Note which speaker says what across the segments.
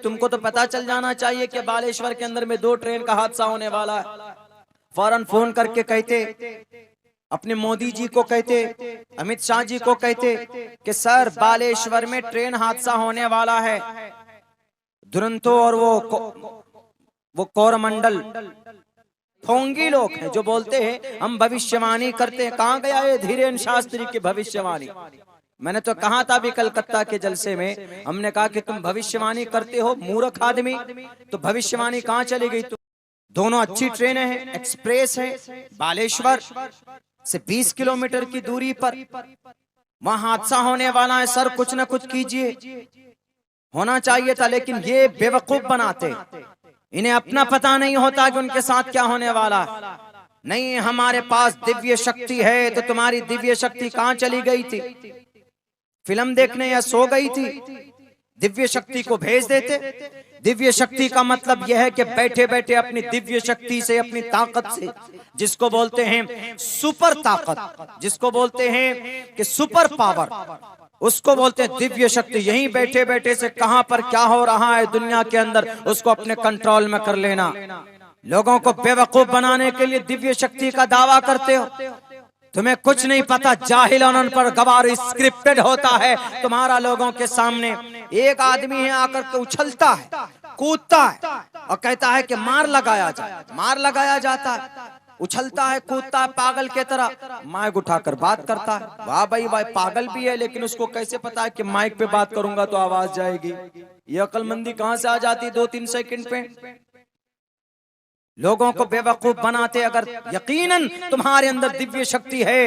Speaker 1: तुमको तो पता चल जाना चाहिए कि बालेश्वर के अंदर में 2 ट्रेन का हादसा होने वाला है। फौरन फोन करके कहते, अपने मोदी जी को कहते, अमित शाह जी को कहते कि सर बालेश्वर में ट्रेन हादसा होने वाला है। दुरंतो और वो कोरमंडल ढोंगी लोग हैं जो बोलते हैं हम भविष्यवाणी करते हैं। कहाँ गया ये धीरेन्द्र शास्त्री की भविष्यवाणी? मैंने तो कहा था भी कलकत्ता के जलसे में, हमने कहा कि तुम भविष्यवाणी करते हो मूर्ख आदमी, तो भविष्यवाणी कहाँ चली गई? दोनों अच्छी ट्रेनें हैं, एक्सप्रेस है, बालेश्वर से 20 किलोमीटर की दूरी पर वहां हादसा होने वाला है। सर कुछ न कुछ कीजिए, होना चाहिए था, लेकिन ये बेवकूफ बनाते, इन्हें अपना पता नहीं होता कि उनके साथ क्या होने वाला। नहीं, हमारे पास दिव्य शक्ति है, तो तुम्हारी दिव्य शक्ति कहां चली गई थी? फिल्म देखने या सो गई थी? दिव्य शक्ति को भेज देते। दिव्य शक्ति का मतलब यह है कि बैठे बैठे अपनी दिव्य शक्ति से, अपनी ताकत से, जिसको बोलते हैं सुपर ताकत, जिसको बोलते हैं कि सुपर पावर, उसको बोलते हैं दिव्य शक्ति। यहीं बैठे बैठे से कहां पर क्या हो रहा है दुनिया के अंदर, उसको अपने कंट्रोल में कर लेना। लोगों को बेवकूफ बनाने के लिए दिव्य शक्ति का दावा करते हो। तुम्हें कुछ नहीं पता, जाहिल और अनपढ़ गवार, स्क्रिप्टेड होता है तुम्हारा लोगों के सामने। एक आदमी है आकर के उछलता है, कूदता है और कहता है कि मार लगाया जाए, मार लगाया जाता है, उछलता है, कूदता है पागल के तरह, माइक उठाकर बात करता है। वाह भाई वाह, पागल भी है, लेकिन उसको कैसे पता है कि माइक पे बात करूंगा तो आवाज जाएगी? ये अक्लमंदी कहां से आ जाती 2-3 सेकंड पे? लोगों को बेवकूफ बनाते। अगर यकीनन तुम्हारे अंदर दिव्य शक्ति है,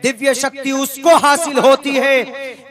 Speaker 1: दिव्य शक्ति उसको हासिल होती है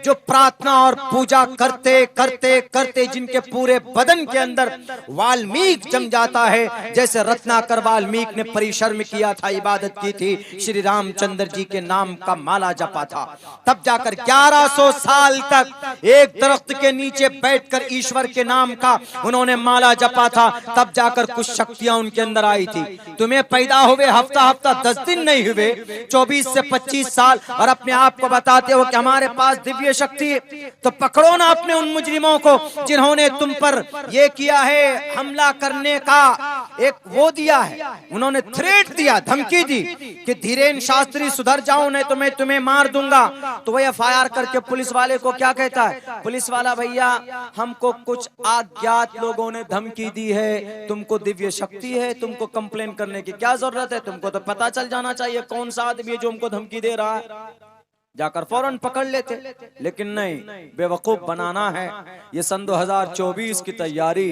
Speaker 1: जो प्रार्थना और पूजा करते करते करते जिनके पूरे बदन के अंदर वाल्मीकि जम जाता है। जैसे रत्नाकर वाल्मीकि ने परिसर में किया था, इबादत की थी, श्री रामचंद्र जी के नाम का माला जपा था, तब जाकर 1100 साल तक एक दरख्त के नीचे बैठकर ईश्वर के नाम का उन्होंने माला जपा था, तब जाकर कुछ शक्तियां उनके अंदर आई थी। तुम्हें पैदा हुए हफ्ता 10 दिन नहीं हुए, 24 से 25 साल, और अपने आप को बताते हो कि हमारे पास दिव्य शक्ति है। तो पकड़ो ना अपने उन मुजरिमों को जिन्होंने तुम पर ये किया है, हमला करने का एक वो दिया है, उन्होंने थ्रेट दिया, धमकी दी कि धीरेन्द्र शास्त्री सुधर जाओ नहीं तो मैं तुम्हें मार दूंगा। तो वह FIR करके पुलिस वाले को क्या कहता है? पुलिस वाला, भैया हमको कुछ अज्ञात लोगों ने धमकी दी है, तुमको दिव्य शक्ति है, तुमको कंप्लेन करने की क्या जरूरत है? तुमको तो पता चल जाना चाहिए कौन सा आदमी है जो हमको धमकी दे रहा है। जाकर फौरन पकड़ लेते, लेकिन नहीं, बेवकूफ बनाना है। ये सन 2024 की तैयारी,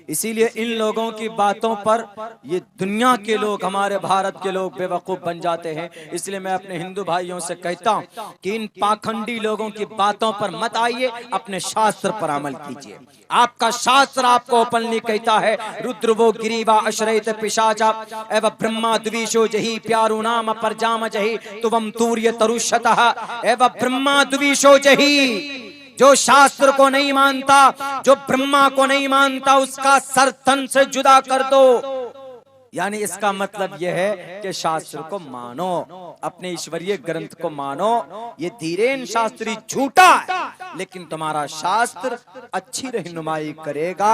Speaker 1: इसीलिए इन लोगों की बातों पर ये दुनिया के लोग, हमारे भारत के लोग बेवकूफ बन जाते हैं। इसलिए मैं अपने हिंदू भाइयों से कहता हूं कि इन पाखंडी लोगों की बातों पर मत आइए, अपने शास्त्र पर अमल कीजिए। आपका शास्त्र आपको ओपनली कहता है, रुद्रवो गिरीवा अश्रयत पिशाचा एवं ब्रह्मा द्विषो जही प्यारु नाम पर जाम जही तुवम तूर्य तरुषतः एवं ब्रह्मा द्विषो जही। जो शास्त्र को नहीं मानता, जो ब्रह्मा को नहीं मानता, उसका सर तन से जुदा कर दो। यानी इसका मतलब यह है कि शास्त्र को मानो, अपने ईश्वरीय ग्रंथ को मानो। ये धीरेन्द्र शास्त्री झूठा है, लेकिन तुम्हारा शास्त्र अच्छी रहनुमाई करेगा।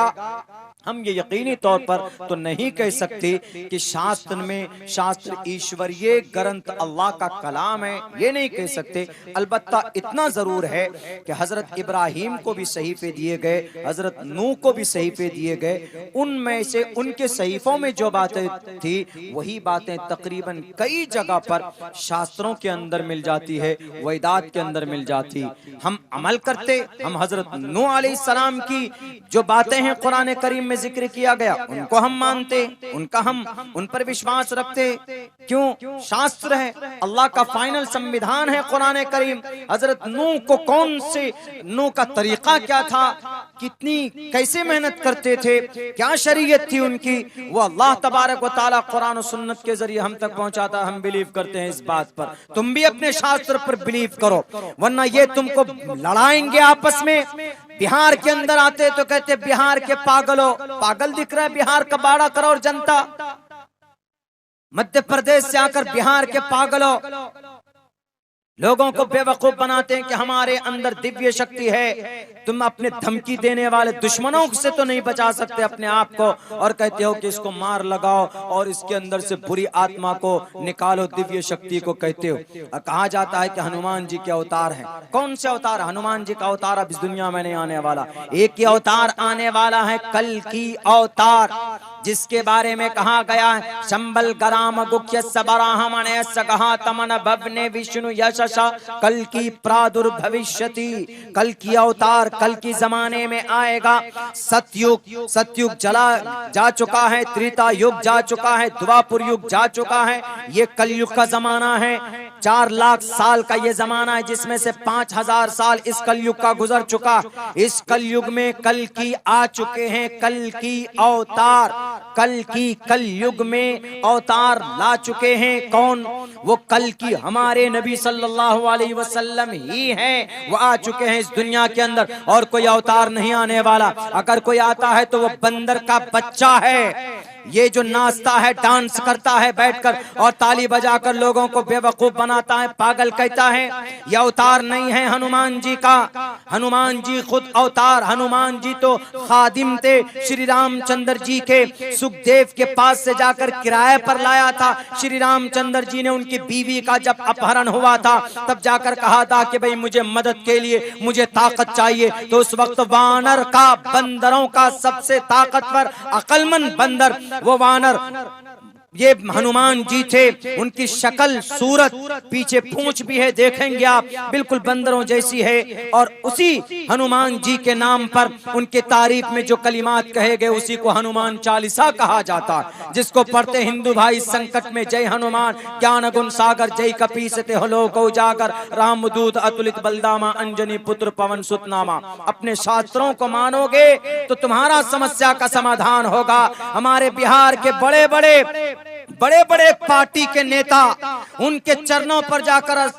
Speaker 1: हम ये यकीनी तौर पर तो नहीं कह सकते कि शास्त्र ईश्वरीय ग्रंथ अल्लाह का कलाम है, ये नहीं कह सकते। अलबत्ता इतना जरूर है कि हजरत इब्राहिम को भी सहीफे दिए गए, हजरत नूह को भी सहीफे दिए गए, उनमें से उनके सहीफों में जो बातें थी वही बातें तकरीबन कई जगह पर शास्त्रों के अंदर मिल जाती है, वेदात के अंदर मिल जाती। हम अमल करते, हम हजरत नूह अलैहिस्सलाम की जो बातें हैं कुरान करीम में जिक्र किया गया, उनको हम मानते, हम उन पर विश्वास रखते। क्यों? शास्त्र है, अल्लाह का फाइनल संविधान है कुरान करीम। हजरत नूह को कौन से, नूह का तरीका क्या था, कितनी कैसे मेहनत करते थे, क्या शरीयत थी उनकी, वो अल्लाह तबारक व तआला कुरान और सुन्नत के जरिए हम तक पहुंचाता। हम बिलीव करते हैं इस बात पर। तुम भी अपने शास्त्र पर बिलीव करो, वरना ये तुमको लड़ाएंगे आपस में। बिहार के अंदर आते तो कहते बिहार के पागलों, पागल दिख रहा है बिहार का बाड़ा करो और जनता। मध्य प्रदेश से आकर बिहार के पागलों, लोगों को बेवकूफ बनाते हैं कि हमारे अंदर दिव्य शक्ति है। तुम अपने धमकी देने वाले दुश्मनों से तो नहीं बचा सकते अपने आप को, और कहते हो कि इसको मार लगाओ और इसके अंदर से बुरी आत्मा को निकालो, दिव्य शक्ति को कहते हो। और कहा जाता है कि हनुमान जी के अवतार हैं। कौन से अवतार? हनुमान जी का अवतार अब इस दुनिया में नहीं आने वाला, एक ही अवतार आने वाला है, कल की अवतार, जिसके बारे में कहा गया है संबल गराम गुख्य सबराहमणे सगहा तमन भवने विष्णु यशसा कल की प्रादुर्भविष्यति। कल की अवतार कल की जमाने में आएगा। सतयुग चला जा चुका है, त्रेता युग जा चुका है, द्वापर युग जा चुका है, ये कलयुग का जमाना है। 4 लाख साल का ये जमाना है, जिसमें से 5000 साल इस कलयुग का गुजर चुका। इस कलयुग में कल की आ चुके हैं, कल की अवतार, कल की कलयुग में अवतार ला चुके हैं। कौन? वो कल की हमारे नबी सल्लल्लाहु अलैहि वसल्लम ही हैं। वो आ चुके हैं इस दुनिया के अंदर, और कोई अवतार नहीं आने वाला। अगर कोई आता है तो वो बंदर का बच्चा है। ये जो नाचता है, डांस करता है बैठकर और ताली बजाकर लोगों को बेवकूफ बनाता है, पागल कहता है, यह अवतार नहीं है हनुमान जी का। हनुमान जी खुद अवतार, हनुमान जी तो खादिम थे श्री रामचंद्र जी के। सुखदेव के पास से जाकर किराए पर लाया था। श्री रामचंद्र जी ने उनकी बीवी का जब अपहरण हुआ था, तब जाकर कहा था कि भाई मुझे मदद के लिए मुझे ताकत चाहिए। तो उस वक्त वानर का, बंदरों का सबसे ताकतवर अकलमंद बंदर वो वानर ये हनुमान जी थे। उनकी शक्ल सूरत, पीछे पूंछ भी है, देखेंगे आप, बिल्कुल बंदरों जैसी है। और उसी हनुमान जी के नाम पर उनके तारीफ में जो कलिमात कहे गए, उसी को हनुमान चालीसा कहा जाता, जिसको पढ़ते हिंदू भाई संकट में जय हनुमान, ज्ञान गुण सागर जय कपीसते हलो को उजागर, रामदूत अतुलित बलदामा अंजनी पुत्र पवन सुतनामा। अपने शास्त्रों को मानोगे तो तुम्हारा समस्या का समाधान होगा। हमारे बिहार के बड़े बड़े पार्टी के नेता उनके चरणों पर जाकर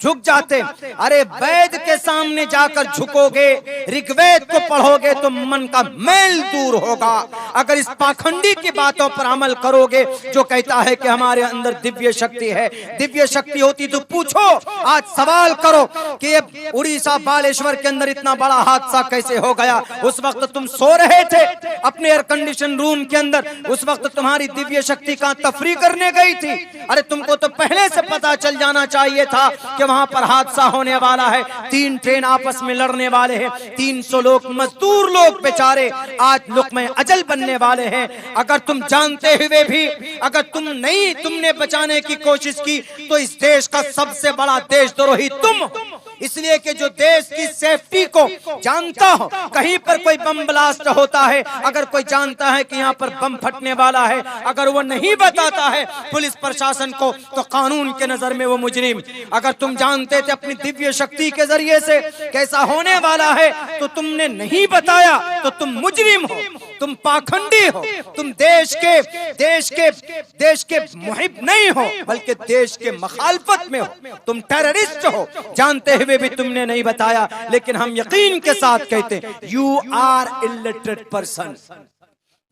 Speaker 1: झुक जाते। अरे वैद के सामने जाकर झुकोगे, ऋग्वेद को पढ़ोगे तो मन का मैल दूर होगा। अगर इस पाखंडी की बातों पर अमल करोगे जो कहता है कि हमारे अंदर दिव्य शक्ति है, दिव्य शक्ति होती तो पूछो, आज सवाल करो कि उड़ीसा बालेश्वर के अंदर इतना बड़ा हादसा कैसे हो गया। उस वक्त तुम सो रहे थे अपने एयर कंडीशन रूम के अंदर, उस वक्त तुम्हारी दिव्य शक्ति कहां तफरी करने गई थी। अरे तुमको तो पहले से पता चल जाना चाहिए था कि वहां पर हादसा होने वाला है, 3 ट्रेन आपस में लड़ने वाले हैं, 300 लोग मजदूर लोग बेचारे आज लुक़्मे अजल बनने वाले हैं। अगर तुम जानते हुए भी अगर तुमने बचाने की कोशिश की तो इस देश का सबसे बड़ा देशद्रोही तुम। इसलिए कि जो देश की सेफ्टी को जानता हो, कहीं पर कोई बम ब्लास्ट होता है, अगर कोई जानता है कि यहाँ पर बम फटने वाला है, अगर वो नहीं बताता है पुलिस प्रशासन को, तो कानून के नजर में वो मुजरिम। अगर तुम जानते थे अपनी दिव्य शक्ति के जरिए से कैसा होने वाला है तो तुमने नहीं बताया तो तुम मुजरिम हो, तुम पाखंडी हो, तुम देश के मुहिब नहीं हो बल्कि देश के मुखालफत में हो, तुम टेररिस्ट हो। जानते हुए भी तुमने नहीं बताया, लेकिन हम यकीन के साथ कहते यू आर इलिटरेट पर्सन।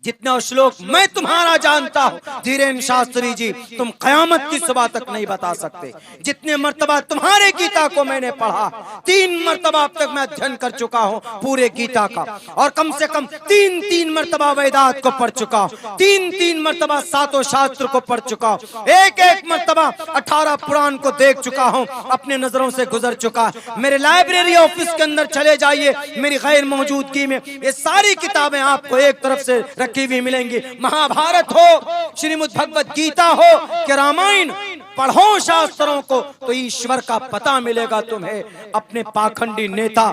Speaker 1: जितना श्लोक मैं तुम्हारा जानता हूँ धीरेन्द्र शास्त्री जी, तुम कयामत की सुबह तक नहीं बता सकते। जितने मर्तबा तुम्हारे गीता को मैंने पढ़ा, 3 मर्तबा अब तक मैं अध्ययन कर चुका हूँ पूरे गीता का, और कम से कम 3 मर्तबा वेदांत को पढ़ चुका हूँ, 3 मर्तबा 7 शास्त्र को पढ़ चुका हूँ, एक मर्तबा 18 पुराण को देख चुका हूँ, अपने नजरों से गुजर चुका। मेरे लाइब्रेरी ऑफिस के अंदर चले जाइए, मेरी गैर मौजूदगी में ये सारी किताबें आपको एक तरफ से रखी हुई मिलेंगी। महाभारत हो, श्रीमद् भगवत गीता हो कि रामायण, पढ़ो शास्त्रों को तो ईश्वर का पता मिलेगा तुम्हें। अपने पाखंडी नेता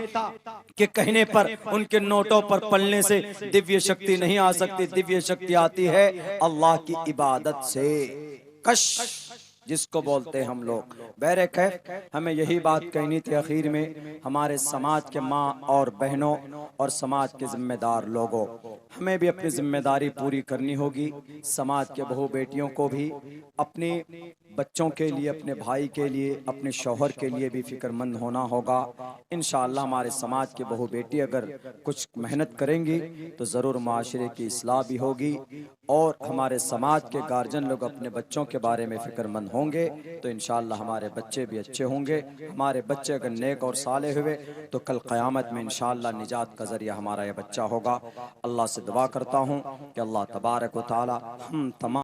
Speaker 1: के कहने पर, उनके नोटों पर पलने से दिव्य शक्ति नहीं आ सकती। दिव्य शक्ति आती है अल्लाह की इबादत से। कश जिसको बोलते हैं हम लोग। बहरक है, हमें यही बात कहनी थी आखिर में हमारे समाज के माँ और बहनों और समाज के जिम्मेदार लोगों। हमें भी अपनी जिम्मेदारी पूरी करनी होगी। समाज के बहू बेटियों को भी अपने बच्चों के लिए, अपने भाई के लिए, अपने शौहर के लिए भी फिक्रमंद होना होगा। इंशाअल्लाह हमारे समाज के बहू बेटी अगर कुछ मेहनत करेंगी तो ज़रूर माशरे की इस्लाह भी होगी, और हमारे समाज के गार्जियन लोग अपने बच्चों के बारे में फिक्रमंद होंगे तो इंशाअल्लाह हमारे बच्चे भी अच्छे होंगे। हमारे बच्चे अगर नेक और साले हुए तो कल क़यामत में इंशाअल्लाह निजात का ज़रिया हमारा यह बच्चा होगा। अल्लाह से दुआ करता हूँ कि अल्लाह तबारक व तआला हम तमाम